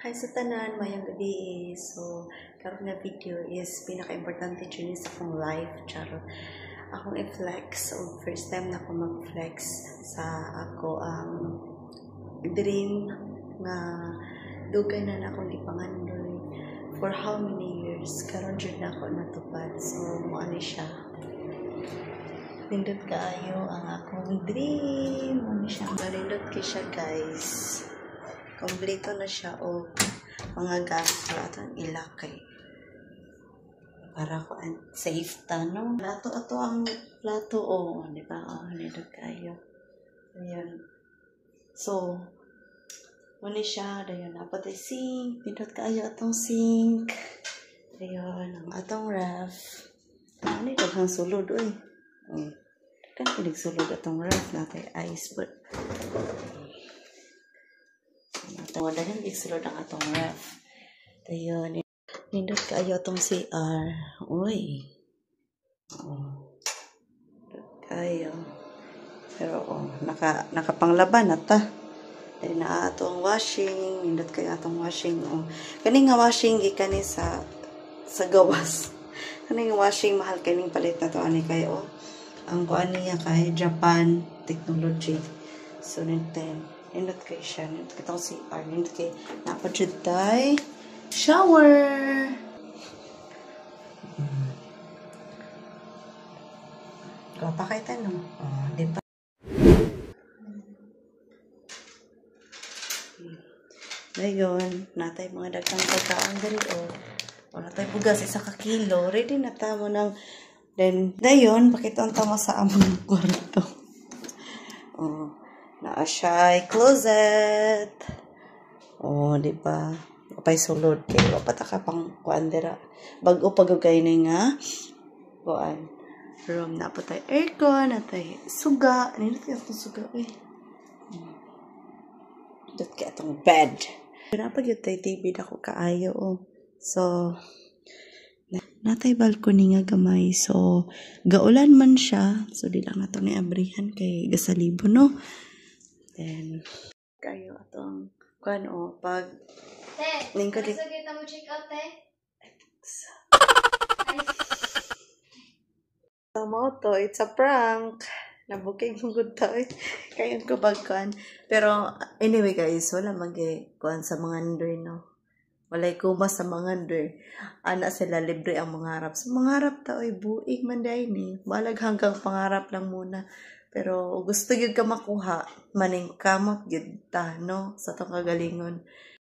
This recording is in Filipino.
Hi sa tanan, mayang gabi. So, karon nga video is pinaka-importante dyan sa akong life. Charo. Akong i-flex. So, first time na ako mag-flex sa ako ang dream nga dugay na akong ipangandoy for how many years. Karon dyan na ako natupad. So, ano siya. Nindot kaayo ang akong dream. Ano siya. Nindot kayo siya, guys. Kompleto na siya o mga gasto at ang ilakay para ko ang safe ta, no? Plato ato ang plato o, di ba? O, nindot kayo. Ayan. So, muna siya. Dayon, dapat ay sink. Nindot kayo atong sink. Dayon, ang atong ref. Ano yung daghang sulod, uy? Kan pinig sulod atong ref natin ice, but dagan isulod ang atong ref. Dayon, nindot kaayo atong CR. Uy. Kayo. Pero nakapanglaban na ta. Dahil na atong washing. Nindot kayo atong washing. Kani nga washing gikani sa gawas. Kani nga washing mahal kaning palit na to ani kayo. Ang kuan niya kay Japan Technology. So, nindot kayo siya. Nindot kayo CR. Nindot kayo napadjud tay shower. Gwapa kayo tayo, no? Diba? Dayon, natay mga dagang pagkaon dali, wala tayo bugas, 1 kilo. Ready na tamo ng then, dayon, pakita tamo sa among kwarto. Naa siya closet. Diba? Kapay sulod kayo. Pataka pang kuan dira. Bago pagugay na nga kuan. Room na po tayo aircon. Na tayo suga. Nindot kayo itong suga. Nindot kayo itong bed. Napag yung tayo TV na ko kaayo. So, natay balcony nga gamay. So, gaulan man siya. So, di lang nato ni abrihan kay gasalibo, no? Then, kayo atong kuan pag lingkod Nasa kita mo check out, tama to, it's a prank. Nabukig mo good to. Kayon ko bagkuan. Pero, anyway guys, wala mag-kuan sa mga under, no? Walay kuma sa mga under. Ana sila, libre ang mangarap. So, mangarap ta, buig man dahil ni. Balag hanggang pangarap lang muna. Pero, gusto yun ka makuha. Maning kamot yun ta, no? Sa itong kagalingon.